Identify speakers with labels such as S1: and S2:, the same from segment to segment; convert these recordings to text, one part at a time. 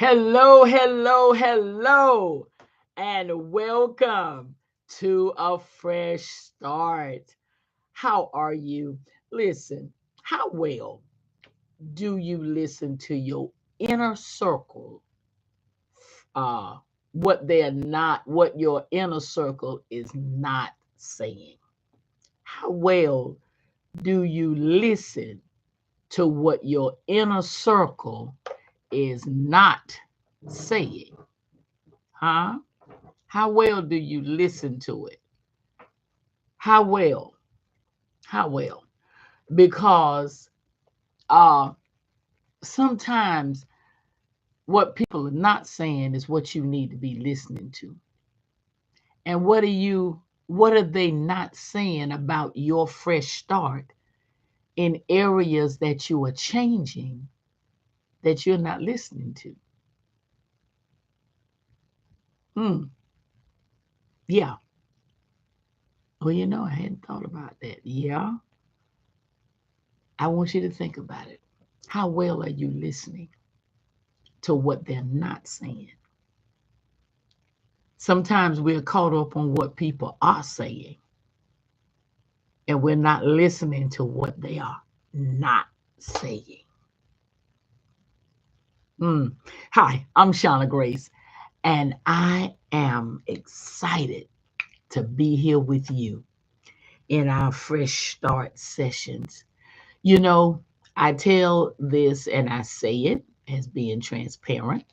S1: Hello, hello, hello, and welcome to a fresh start. How are you? Listen, how well do you listen to your inner circle? Uh, what your inner circle is not saying. How well do you listen to what your inner circle is not saying? Huh? How well do you listen to it? How well? How well? Because uh sometimes what people are not saying is what you need to be listening to. And what are they not saying about your fresh start in areas that you are changing that you're not listening to? Hmm. Yeah. Well, I hadn't thought about that. Yeah. I want you to think about it. How well are you listening to what they're not saying? Sometimes we're caught up on what people are saying and we're not listening to what they are not saying. Mm. Hi, I'm Shauna Grace, and I am excited to be here with you in our Fresh Start sessions. You know, I tell this and I say it as being transparent.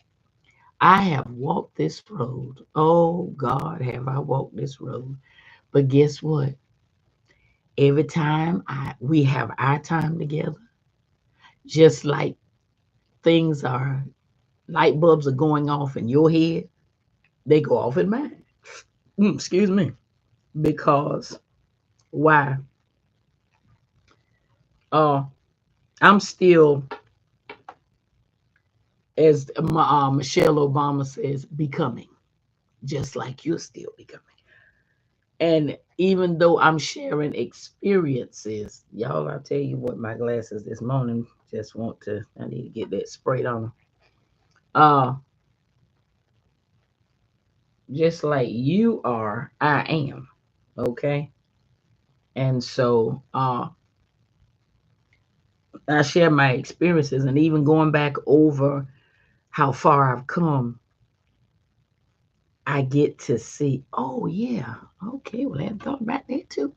S1: I have walked this road. Oh, God, have I walked this road. But guess what? Every time we have our time together, just like things are, light bulbs are going off in your head, they go off in mine. Excuse me. Because why? Uh, I'm still, as Michelle Obama says, becoming, just like you're still becoming. And even though I'm sharing experiences, y'all, I'll tell you what, my glasses this morning just I need to get that sprayed on them. Uh, just like you are, I am. Okay. And so I share my experiences and even going back over how far I've come, I get to see, oh, yeah, okay, well, I hadn't thought about that too.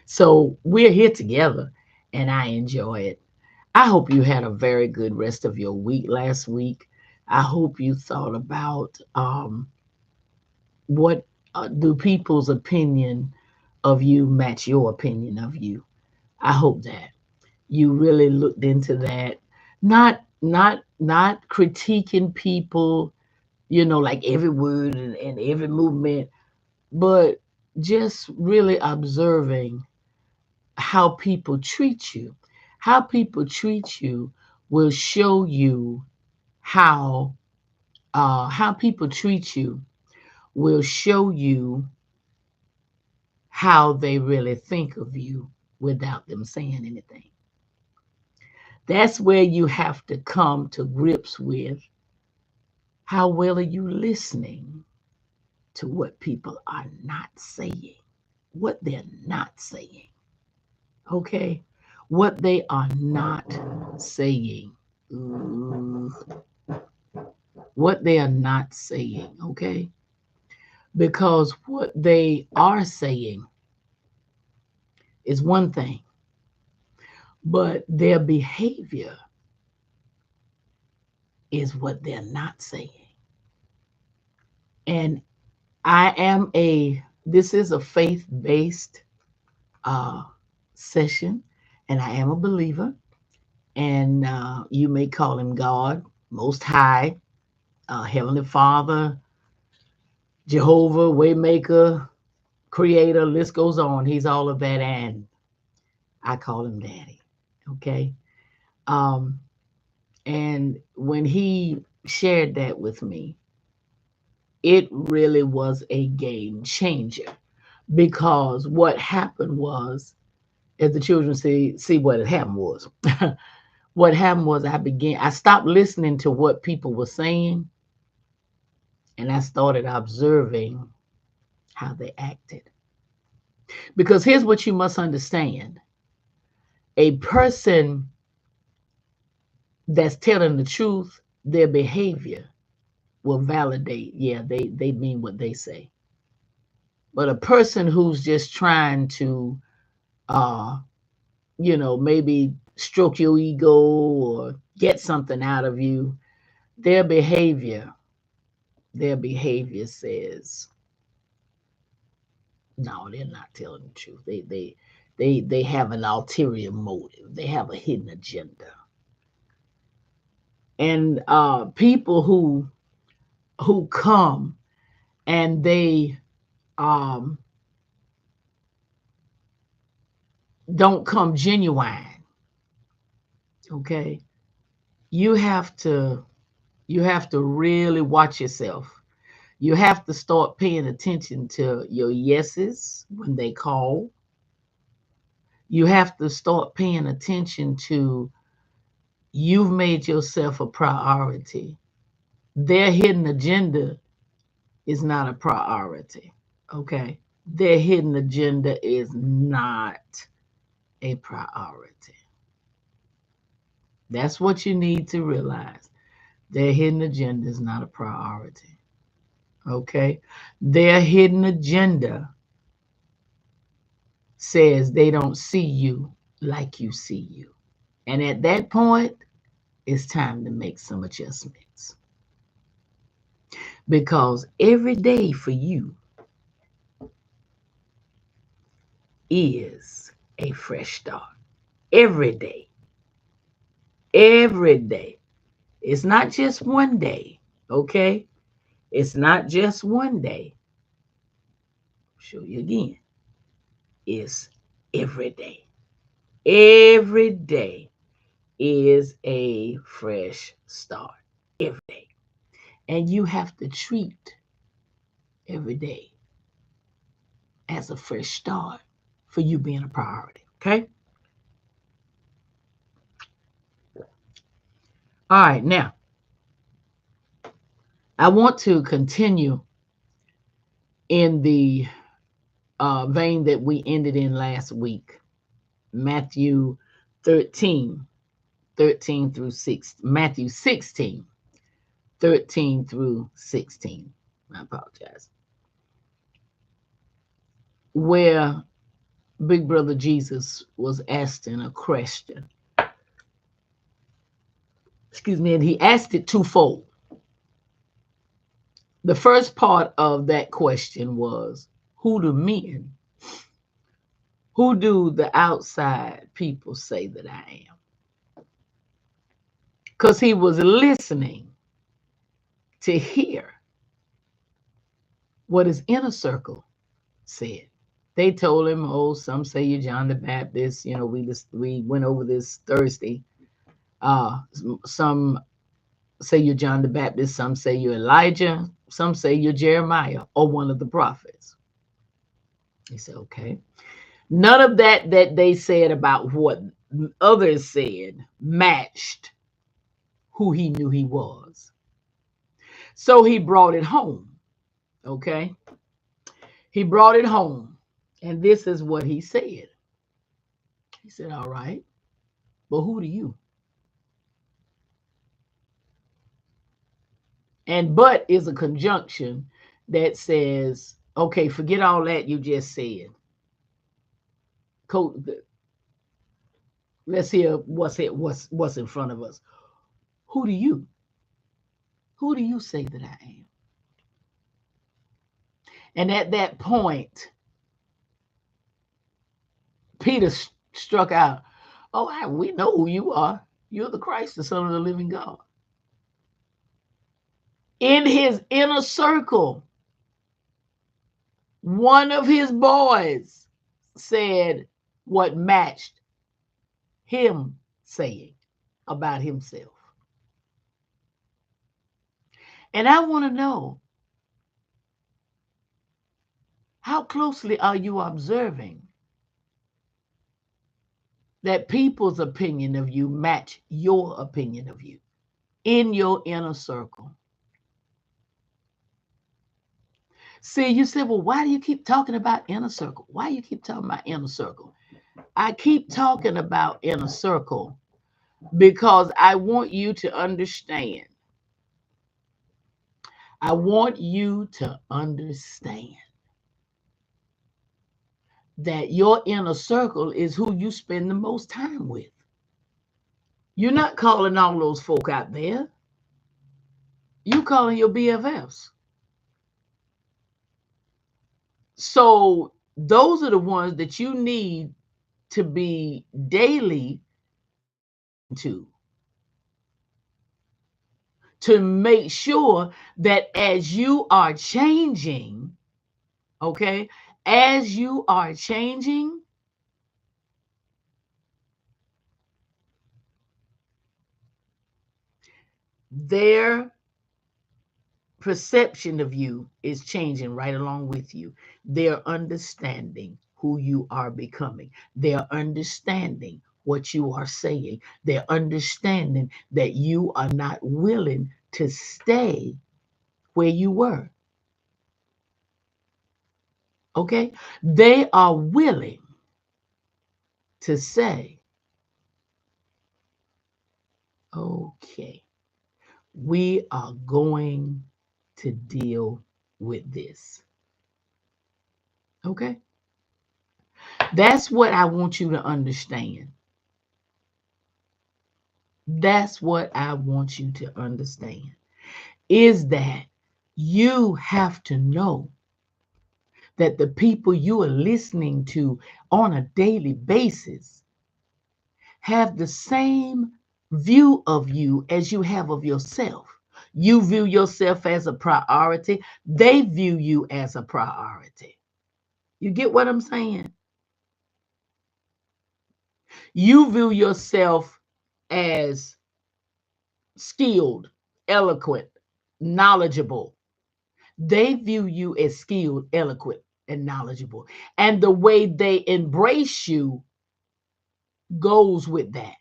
S1: So we're here together and I enjoy it. I hope you had a very good rest of your week last week. I hope you thought about what do people's opinion of you match your opinion of you. I hope that you really looked into that, not critiquing people, like every word and every movement, but just really observing how people treat you. How people treat you will show you how how people treat you will show you how they really think of you without them saying anything. That's where you have to come to grips with how well are you listening to what people are not saying, what they're not saying. Okay? What they are not saying. Ooh, what they are not saying. Okay? Because what they are saying is one thing, but their behavior is what they're not saying. And this is a faith based uh, session, and I am a believer. And you may call him God, Most High, Heavenly Father, Jehovah, Waymaker, Creator. List goes on. He's all of that, and I call him Daddy. Okay. Um, and when he shared that with me, it really was a game changer because what happened was, as the children see what had happened was, what happened was I stopped listening to what people were saying, and I started observing how they acted. Because here's what you must understand: a person that's telling the truth, their behavior will validate, yeah, they mean what they say. But a person who's just trying to uh maybe stroke your ego or get something out of you, their behavior, says no, they're not telling the truth. They have an ulterior motive. They have a hidden agenda. And people who come and they um don't come genuine, okay, you have to really watch yourself. You have to start paying attention to your yeses when they call. You have to start paying attention to, you've made yourself a priority. Their hidden agenda is not a priority. Okay. Their hidden agenda is not a priority. That's what you need to realize. Their hidden agenda is not a priority. Okay. Their hidden agenda says they don't see you like you see you. And at that point, it's time to make some adjustments. Because every day for you is a fresh start. Every day. Every day. It's not just one day. Okay. It's not just one day. I'll show you again. It's every day. Every day is a fresh start. Every day. And you have to treat every day as a fresh start for you being a priority. Okay. All right. Now, I want to continue in the vein that we ended in last week. Matthew 13, 13 through 6. Matthew 16, 13 through 16. I apologize. Where Big Brother Jesus was asking a question. Excuse me, and he asked it twofold. The first part of that question was, who do the outside people say that I am? Because he was listening to hear what his inner circle said. They told him, oh, some say you're John the Baptist. We went over this Thursday. Some say you're John the Baptist. Some say you're Elijah. Some say you're Jeremiah or one of the prophets. He said, okay. None of that they said about what others said matched who he knew he was. So he brought it home. Okay. He brought it home. And this is what he said. He said, all right, but who do you? And but is a conjunction that says, okay, forget all that you just said. Let's hear what's in front of us. Who do you? Who do you say that I am? And at that point, Peter struck out, oh, we know who you are. You're the Christ, the Son of the living God. In his inner circle, one of his boys said what matched him saying about himself. And I want to know, how closely are you observing that people's opinion of you match your opinion of you in your inner circle. See, you said, well, why do you keep talking about inner circle? Why do you keep talking about inner circle? I keep talking about inner circle because I want you to understand. I want you to understand that your inner circle is who you spend the most time with. You're not calling all those folk out there. You calling your BFFs. So those are the ones that you need to be daily to make sure that as you are changing, okay, as you are changing, their perception of you is changing right along with you. They're understanding who you are becoming. They're understanding what you are saying. They're understanding that you are not willing to stay where you were. Okay? They are willing to say, okay, we are going to deal with this. Okay? That's what I want you to understand. That's what I want you to understand is that you have to know that the people you are listening to on a daily basis have the same view of you as you have of yourself. You view yourself as a priority, they view you as a priority. You get what I'm saying? You view yourself as skilled, eloquent, knowledgeable. They view you as skilled, eloquent, and knowledgeable. And the way they embrace you goes with that.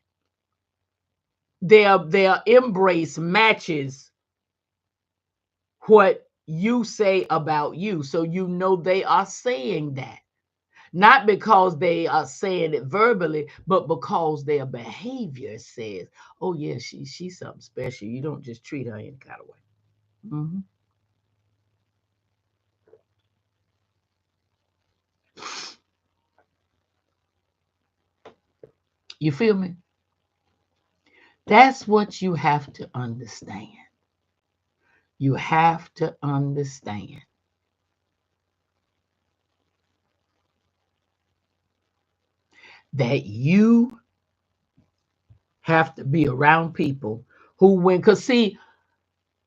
S1: Their embrace matches what you say about you. So you know they are saying that. Not because they are saying it verbally, but because their behavior says, oh yeah, she's something special. You don't just treat her any kind of way. Mhm. You feel me? That's what you have to understand. You have to understand that you have to be around people who win. Because, see,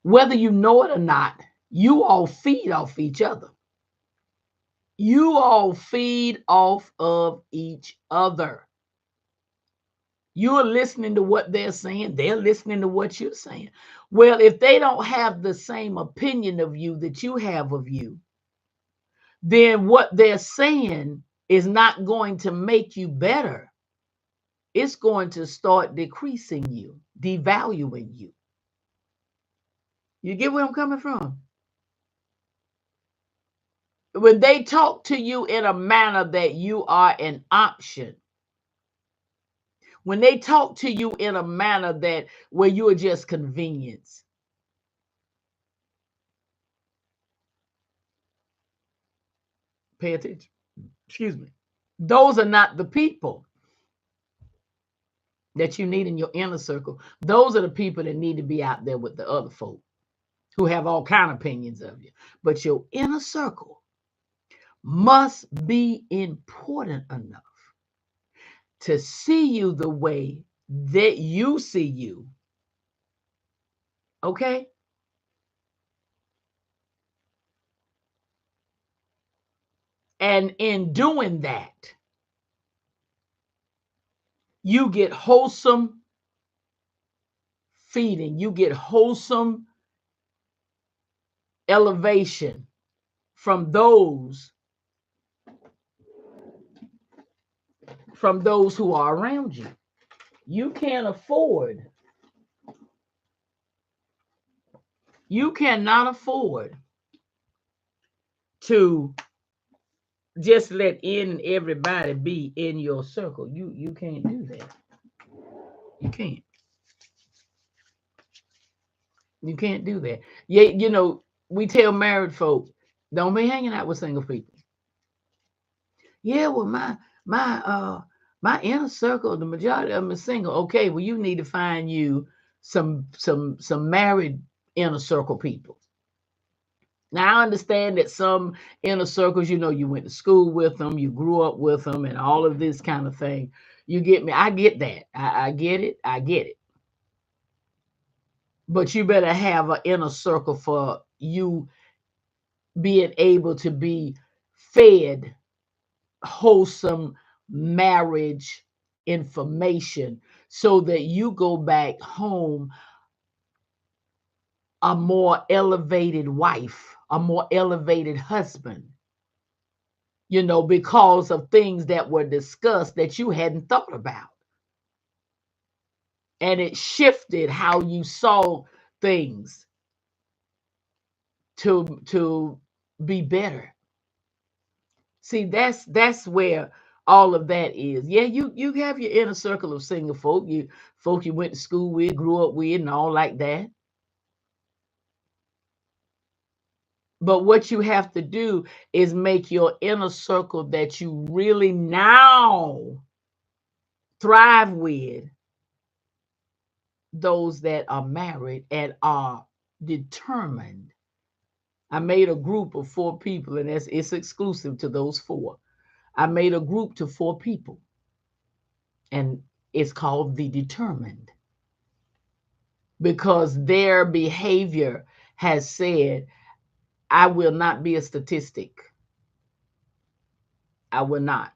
S1: whether you know it or not, you all feed off each other. You all feed off of each other. You're listening to what they're saying, they're listening to what you're saying. Well, if they don't have the same opinion of you that you have of you, then what they're saying is not going to make you better. It's going to start decreasing you, devaluing you. You get where I'm coming from? When they talk to you in a manner that you are an option, when they talk to you in a manner that where you are just convenience, pay attention. Excuse me. Those are not the people that you need in your inner circle. Those are the people that need to be out there with the other folk who have all kind of opinions of you. But your inner circle must be important enough to see you the way that you see you. Okay? And in doing that, you get wholesome feeding, you get wholesome elevation from those from those who are around you. You can't afford, you cannot afford to just let in and everybody be in your circle. You can't do that. You can't. You can't do that. Yeah, we tell married folk, don't be hanging out with single people. Yeah, well, my inner circle, the majority of them is single. Okay, well, you need to find you some married inner circle people. Now I understand that some inner circles, you went to school with them, you grew up with them, and all of this kind of thing. You get me? I get that. I get it. I get it. But you better have an inner circle for you being able to be fed wholesome marriage information so that you go back home a more elevated wife, a more elevated husband, because of things that were discussed that you hadn't thought about. And it shifted how you saw things to be better. See, that's where all of that is. Yeah, you have your inner circle of single folk, you went to school with, grew up with, and all like that. But what you have to do is make your inner circle that you really now thrive with those that are married and are determined. I made a group of 4 people, and it's exclusive to those 4. I made a group to 4 people, and it's called the determined, because their behavior has said, I will not be a statistic. I will not.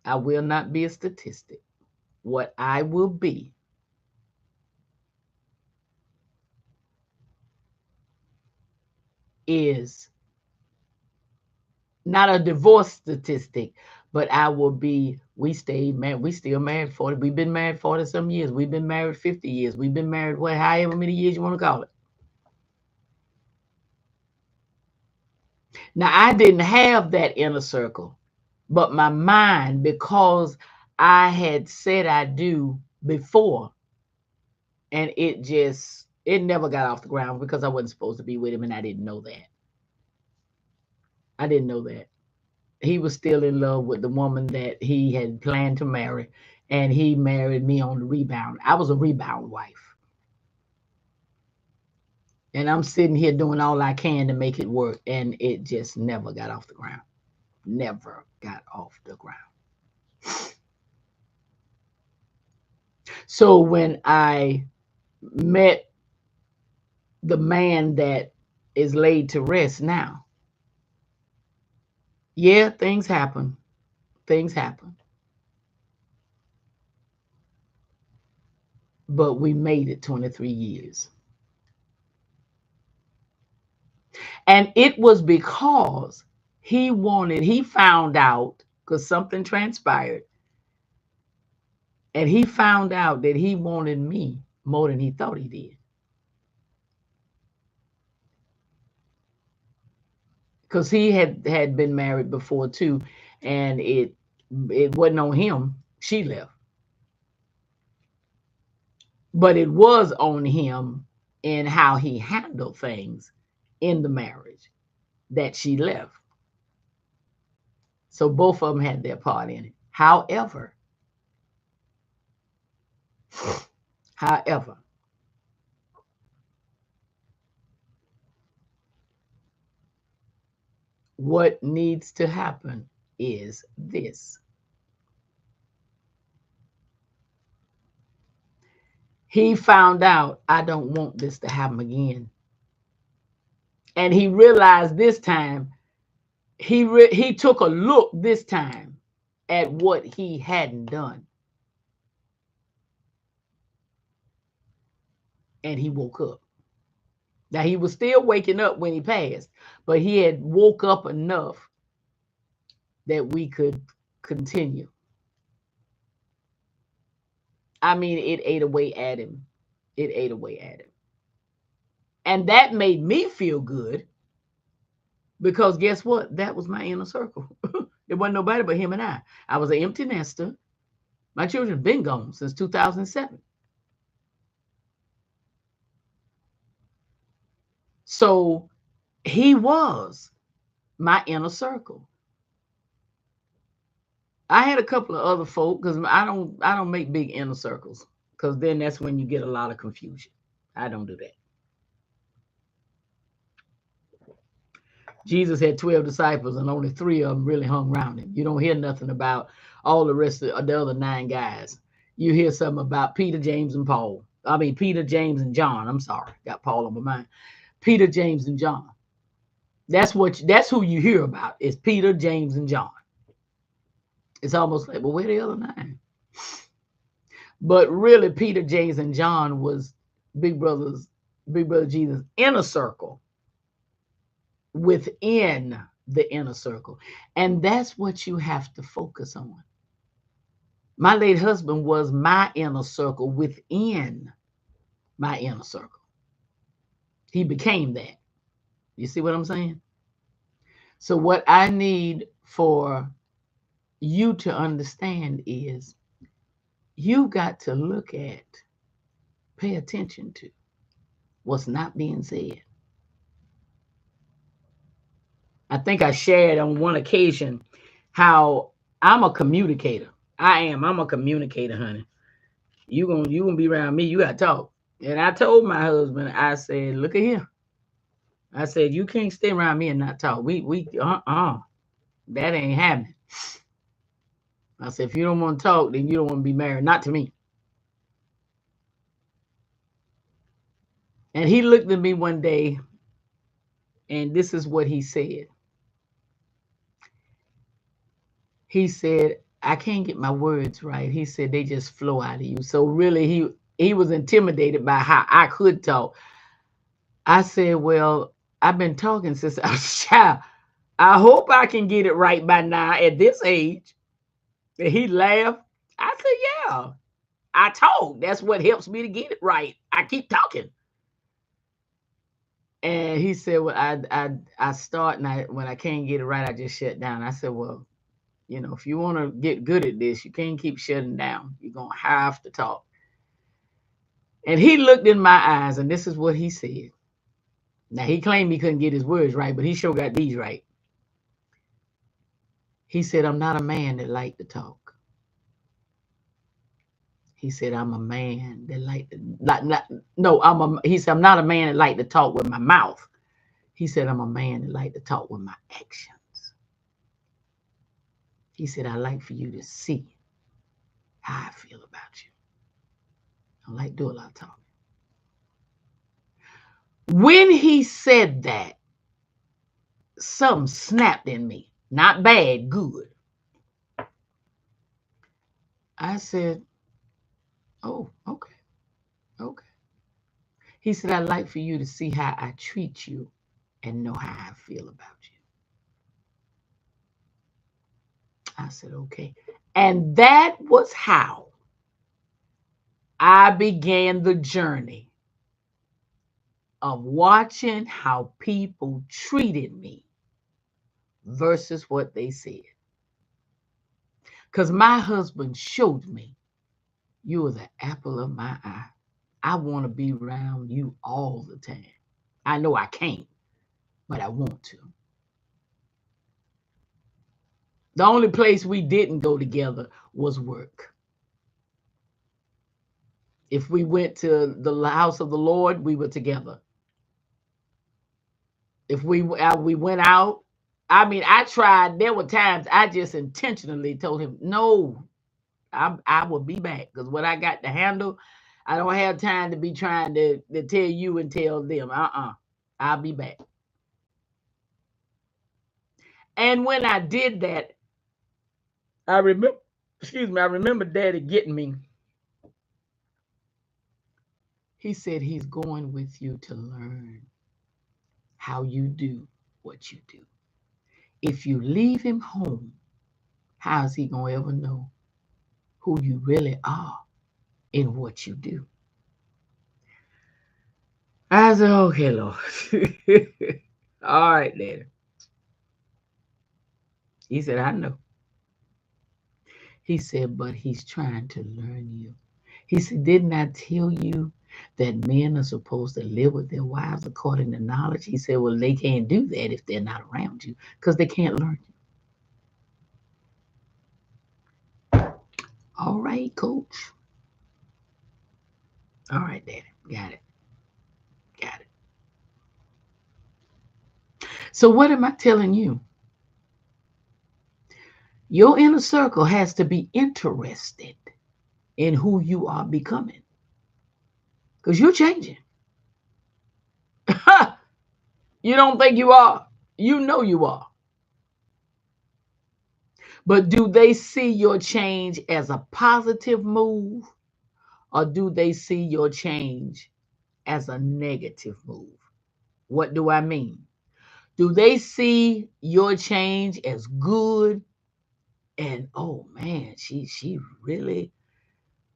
S1: I will not be a statistic. What I will be is not a divorce statistic, but I will be, we stayed married, we still married 40, we've been married 40 some years, we've been married 50 years, we've been married, however many years you want to call it. Now, I didn't have that inner circle, but my mind, because I had said I do before, and it never got off the ground because I wasn't supposed to be with him, and I didn't know that. I didn't know that. He was still in love with the woman that he had planned to marry, and he married me on the rebound. I was a rebound wife. And I'm sitting here doing all I can to make it work, and it just never got off the ground. Never got off the ground. So when I met the man that is laid to rest now, yeah, things happen. Things happen. But we made it 23 years. And it was because he found out, because something transpired, and he found out that he wanted me more than he thought he did. Because he had been married before too, and it wasn't on him. She left. But it was on him in how he handled things in the marriage that she left. So both of them had their part in it. However, what needs to happen is this. He found out, I don't want this to happen again. And he realized this time, he took a look this time at what he hadn't done. And he woke up. Now, he was still waking up when he passed, but he had woke up enough that we could continue. I mean, it ate away at him. It ate away at him. And that made me feel good because guess what? That was my inner circle. It wasn't nobody but him and I. I was an empty nester. My children have been gone since 2007. So he was my inner circle. I had a couple of other folk because I don't make big inner circles because then that's when you get a lot of confusion. I don't do that. Jesus had 12 disciples and only 3 of them really hung around him. You don't hear nothing about all the rest of the other 9 guys. You hear something about Peter, James, and Paul. I mean, Peter, James, and John. I'm sorry. Got Paul on my mind. Peter, James, and John. That's who you hear about is Peter, James, and John. It's almost like, well, where the other 9? But really, Peter, James, and John was Big Brother Jesus' inner circle within the inner circle. And that's what you have to focus on. My late husband was my inner circle within my inner circle. He became that. You see what I'm saying? So what I need for you to understand is you got to look at, pay attention to what's not being said. I think I shared on one occasion how I'm a communicator. I'm a communicator, honey. You gonna be around me, you gotta talk. And I told my husband, I said, look at here. I said, you can't stay around me and not talk. That ain't happening. I said, if you don't want to talk, then you don't want to be married. Not to me. And he looked at me one day, and this is what he said. He said, I can't get my words right. He said, they just flow out of you. So really, he was intimidated by how I could talk. I said, well, I've been talking since I was a child. I hope I can get it right by now at this age. And he laughed. I said, yeah, I talk. That's what helps me to get it right. I keep talking. And he said, well, I start and when I can't get it right, I just shut down. I said, well, if you want to get good at this, you can't keep shutting down. You're going to have to talk. And he looked in my eyes, and this is what he said. Now, he claimed he couldn't get his words right, but he sure got these right. He said, I'm not a man that like to talk. He said, I'm a man that like to, he said, I'm not a man that like to talk with my mouth. He said, I'm a man that like to talk with my actions. He said, I like for you to see how I feel about you. I don't like to do a lot of talking. When he said that, something snapped in me. Not bad, good. I said, oh, okay. Okay. He said, I'd like for you to see how I treat you and know how I feel about you. I said, okay. And that was how I began the journey of watching how people treated me versus what they said. Because my husband showed me, you are the apple of my eye. I want to be around you all the time. I know I can't, but I want to. The only place we didn't go together was work. If we went to the house of the Lord, we were together. If we went out, I tried. There were times I just intentionally told him, no, I will be back because what I got to handle, I don't have time to be trying to tell you and tell them. I'll be back. And when I did that, I remember Daddy getting me. He said he's going with you to learn how you do what you do. If you leave him home, how is he going to ever know who you really are in what you do? I said, okay, Lord. All right, then. He said, I know. He said, but he's trying to learn you. He said, didn't I tell you that men are supposed to live with their wives according to knowledge? He said, well, they can't do that if they're not around you because they can't learn you. All right, coach. All right, daddy. Got it. Got it. So, what am I telling you? Your inner circle has to be interested in who you are becoming because you're changing. You don't think you are, you know you are. But do they see your change as a positive move or do they see your change as a negative move? What do I mean? Do they see your change as good and oh man, she really,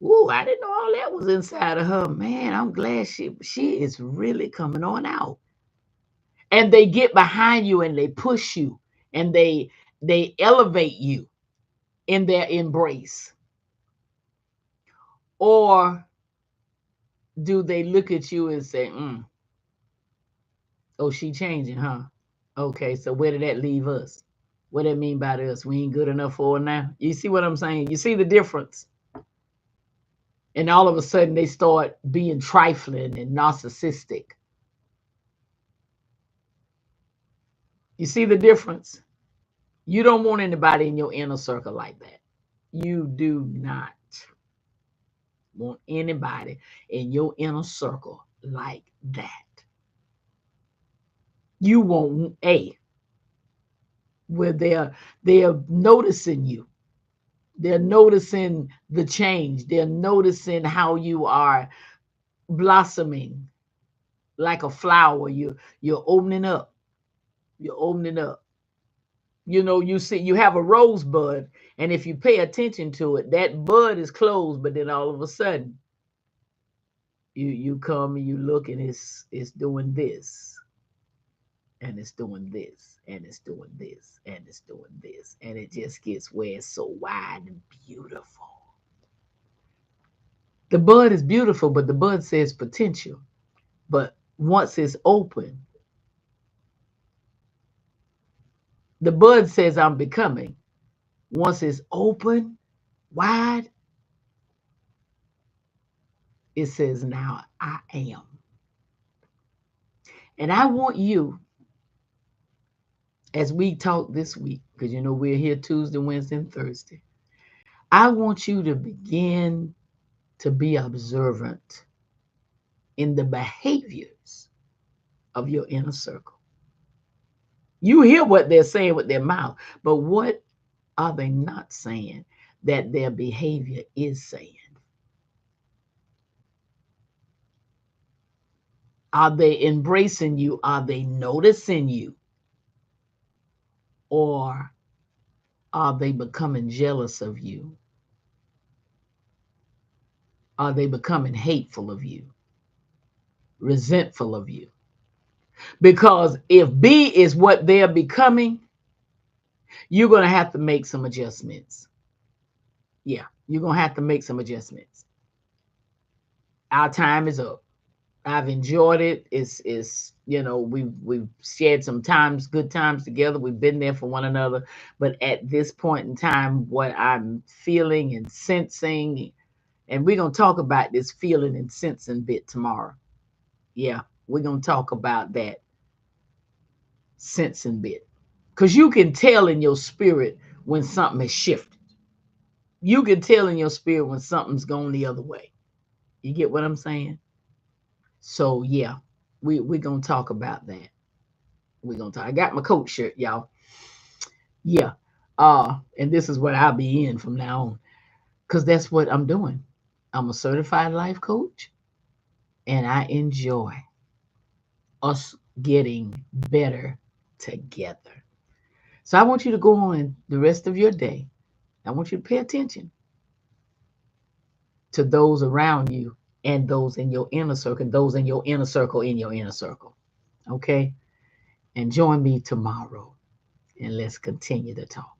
S1: ooh, I didn't know all that was inside of her. Man, I'm glad she is really coming on out. And they get behind you and they push you and they elevate you in their embrace. Or do they look at you and say, oh, she changing, huh? Okay, so where did that leave us? What that mean by us? We ain't good enough for her now. You see what I'm saying? You see the difference? And all of a sudden they start being trifling and narcissistic. You see the difference? You don't want anybody in your inner circle like that. You do not want anybody in your inner circle like that. You want a where they're noticing you. They're noticing the change. They're noticing how you are blossoming like a flower. You're opening up. You're opening up. You know, you see, you have a rosebud, and if you pay attention to it, that bud is closed, but then all of a sudden, you come and you look, and it's doing this, and it's doing this, and it's doing this, and it's doing this, and it just gets where it's so wide and beautiful. The bud is beautiful, but the bud says potential. But once it's open, the bud says I'm becoming. Once it's open, wide, it says now I am. And I want you, as we talk this week, because you know we're here Tuesday, Wednesday, and Thursday, I want you to begin to be observant in the behaviors of your inner circle. You hear what they're saying with their mouth, but what are they not saying that their behavior is saying? Are they embracing you? Are they noticing you? Or are they becoming jealous of you? Are they becoming hateful of you? Resentful of you? Because if B is what they're becoming, you're going to have to make some adjustments. Yeah, you're going to have to make some adjustments. Our time is up. I've enjoyed it. It's you know, we've shared some times, good times together. We've been there for one another. But at this point in time, what I'm feeling and sensing, and we're gonna talk about this feeling and sensing bit tomorrow. Yeah, we're gonna talk about that sensing bit. Because you can tell in your spirit when something has shifted. You can tell in your spirit when something's gone the other way. You get what I'm saying? So yeah, we're gonna talk about that. We're gonna talk. I got my coach shirt, y'all. Yeah. And this is what I'll be in from now on. Because that's what I'm doing. I'm a certified life coach and I enjoy us getting better together. So I want you to go on the rest of your day I want you to pay attention to those around you and those in your inner circle, and those in your inner circle in your inner circle. Okay? And join me tomorrow and let's continue to talk.